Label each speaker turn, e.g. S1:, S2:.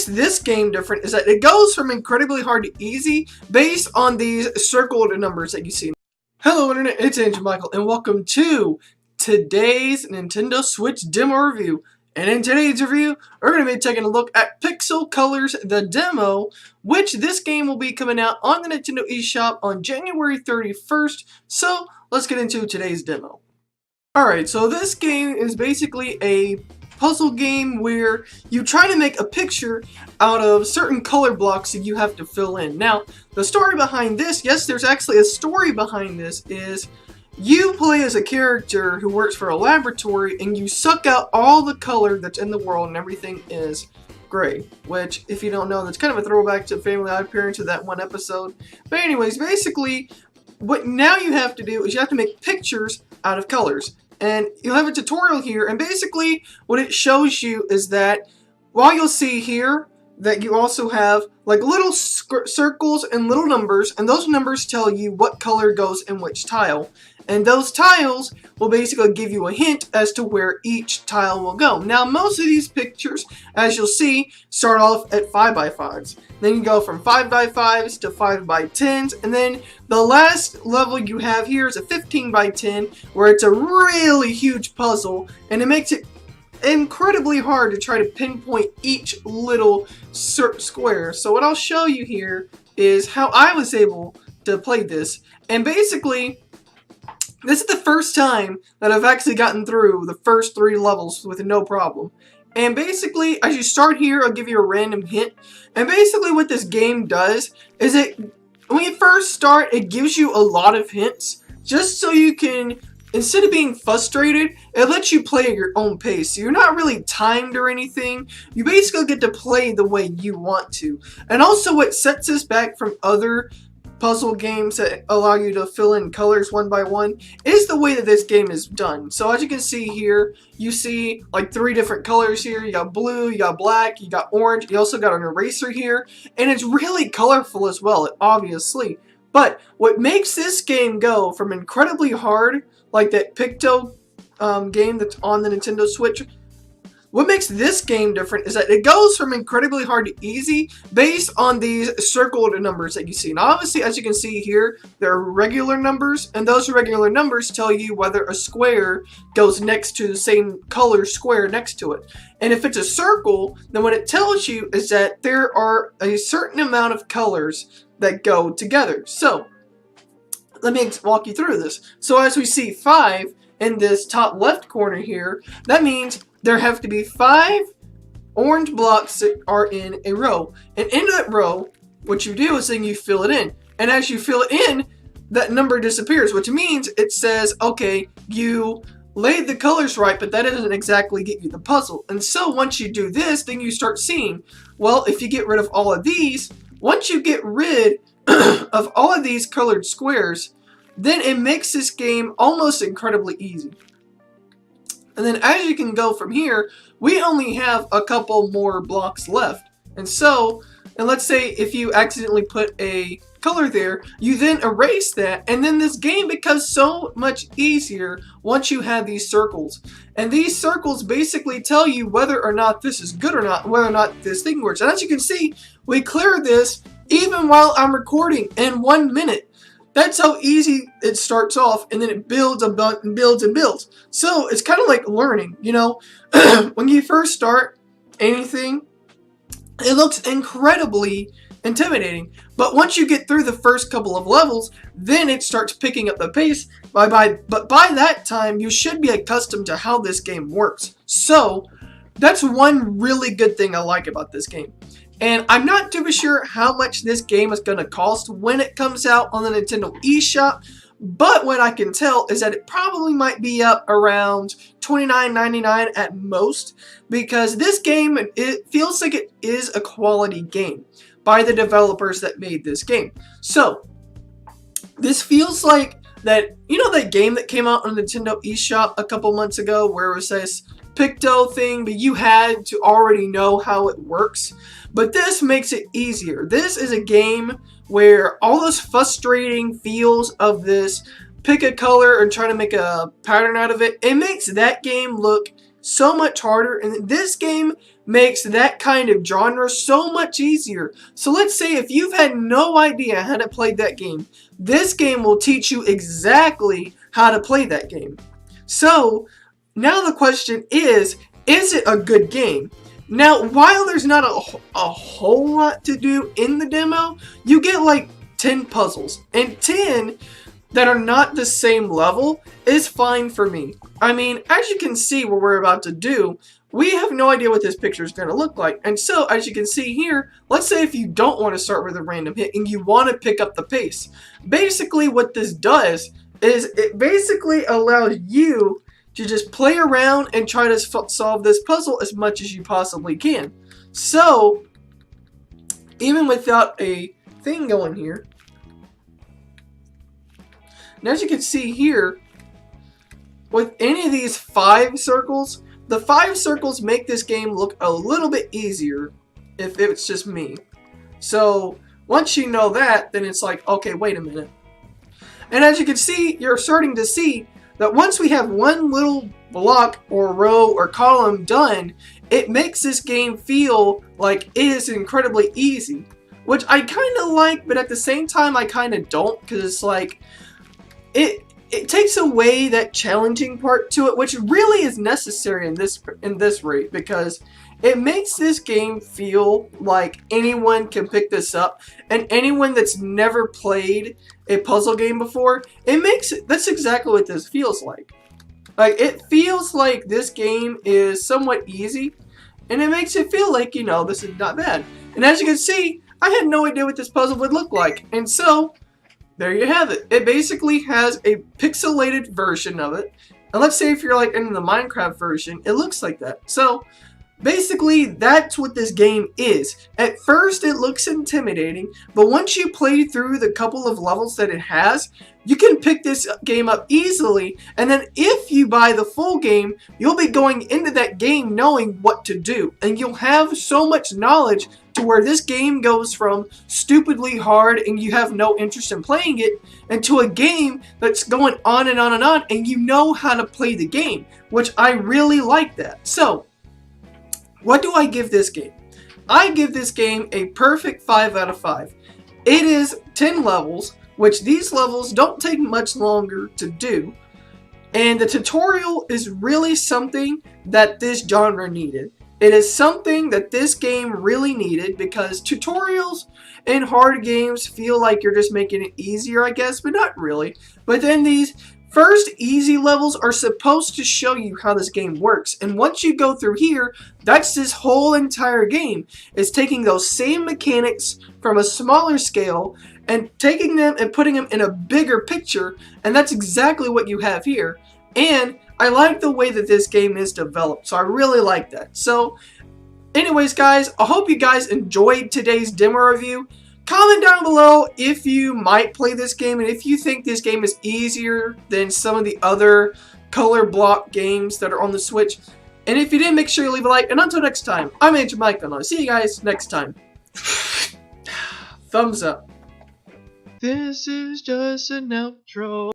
S1: makes this game different is that it goes from incredibly hard to easy based on these circled numbers that you see. Hello Internet, it's Angel Michael and welcome to today's Nintendo Switch demo review. And in today's review, we're going to be taking a look at Piczle Colors the Demo, which this game will be coming out on the Nintendo eShop on January 31st. So let's get into today's demo. Alright, so this game is basically a puzzle game where you try to make a picture out of certain color blocks that you have to fill in. Now, the story behind this, yes, there's actually a story behind this, is you play as a character who works for a laboratory and you suck out all the color that's in the world and everything is gray. Which, if you don't know, that's kind of a throwback to Family Odd Parents of that one episode. But anyways, basically, what now you have to do is you have to make pictures out of colors. And you'll have a tutorial here, and basically what it shows you is that while you'll see here that you also have like little circles and little numbers, and those numbers tell you what color goes in which tile. And those tiles will basically give you a hint as to where each tile will go. Now, most of these pictures, as you'll see, start off at 5x5s. Then you go from 5x5s to 5x10s, and then the last level you have here is a 15x10, where it's a really huge puzzle, and it makes it incredibly hard to try to pinpoint each little square. So what I'll show you here is how I was able to play this, and basically this is the first time that I've actually gotten through the first 3 levels with no problem. And basically, as you start here, I'll give you a random hint. And basically what this game does is when you first start, it gives you a lot of hints just so you can, instead of being frustrated, it lets you play at your own pace. So you're not really timed or anything. You basically get to play the way you want to. And also what sets us back from other puzzle games that allow you to fill in colors one by one is the way that this game is done. So as you can see here, you see like 3 different colors here. You got blue, you got black, you got orange, you also got an eraser here, and it's really colorful as well, obviously. But what makes this game go from incredibly hard, like that Piczle game that's on the Nintendo Switch, what makes this game different is that it goes from incredibly hard to easy based on these circled numbers that you see. Now obviously, as you can see here, there are regular numbers, and those regular numbers tell you whether a square goes next to the same color square next to it. And if it's a circle, then what it tells you is that there are a certain amount of colors that go together. So let me walk you through this. So as we see 5 in this top left corner here, that means there have to be 5 orange blocks that are in a row. And in that row, what you do is then you fill it in. And as you fill it in, that number disappears, which means it says, okay, you laid the colors right, but that doesn't exactly get you the puzzle. And so once you do this, then you start seeing, well, if you get rid of all of these, once you get rid of all of these colored squares, then it makes this game almost incredibly easy. And then as you can go from here, we only have a couple more blocks left. And so, and let's say if you accidentally put a color there, you then erase that, and then this game becomes so much easier once you have these circles. And these circles basically tell you whether or not this is good or not, whether or not this thing works. And as you can see, we cleared this even while I'm recording in 1 minute. That's how easy it starts off, and then it builds and builds and builds. So it's kind of like learning, you know. When you first start anything, it looks incredibly intimidating. But once you get through the first couple of levels, then it starts picking up the pace. But by that time, you should be accustomed to how this game works. So that's one really good thing I like about this game. And I'm not too sure how much this game is going to cost when it comes out on the Nintendo eShop, but what I can tell is that it probably might be up around $29.99 at most, because this game, it feels like it is a quality game by the developers that made this game. So, this feels like that, you know, that game that came out on the Nintendo eShop a couple months ago where it was this Piczle thing, but you had to already know how it works. But this makes it easier. This is a game where all those frustrating feels of this pick a color and try to make a pattern out of it, it makes that game look so much harder, and this game makes that kind of genre so much easier. So let's say if you've had no idea how to play that game, this game will teach you exactly how to play that game. So now the question is it a good game? Now, while there's not a whole lot to do in the demo, you get like 10 puzzles, and 10 that are not the same level is fine for me. I mean, as you can see what we're about to do, we have no idea what this picture is going to look like. And so, as you can see here, let's say if you don't want to start with a random hit and you want to pick up the pace. Basically, what this does is it basically allows you to just play around and try to solve this puzzle as much as you possibly can. So, even without a thing going here, and as you can see here, with any of these 5 circles, the 5 circles make this game look a little bit easier if it's just me. So once you know that, then it's like, okay, wait a minute. And as you can see, you're starting to see that once we have one little block or row or column done, it makes this game feel like it is incredibly easy. Which I kind of like, but at the same time I kind of don't, because it's like, it takes away that challenging part to it, which really is necessary in this rate, because it makes this game feel like anyone can pick this up, and anyone that's never played a puzzle game before, that's exactly what this feels like. Like, it feels like this game is somewhat easy, and it makes it feel like, you know, this is not bad. And as you can see, I had no idea what this puzzle would look like, and so there you have it. It basically has a pixelated version of it. And let's say if you're like in the Minecraft version, it looks like that. So basically that's what this game is. At first it looks intimidating, but once you play through the couple of levels that it has, you can pick this game up easily, and then if you buy the full game, you'll be going into that game knowing what to do, and you'll have so much knowledge to where this game goes from stupidly hard and you have no interest in playing it, into a game that's going on and on and on, and you know how to play the game, which I really like that. So, what do I give this game? I give this game a perfect 5 out of 5. It is 10 levels, which these levels don't take much longer to do, and the tutorial is really something that this genre needed. It is something that this game really needed, because tutorials in hard games feel like you're just making it easier, I guess, but not really. But then these first easy levels are supposed to show you how this game works, and once you go through here, that's this whole entire game. It's taking those same mechanics from a smaller scale and taking them and putting them in a bigger picture, and that's exactly what you have here. And I like the way that this game is developed, so I really like that. So anyways guys, I hope you guys enjoyed today's demo review. Comment down below if you might play this game and if you think this game is easier than some of the other color block games that are on the Switch. And if you did, make sure you leave a like. And until next time, I'm Andrew Mike, and I'll see you guys next time. Thumbs up. This is just an outro.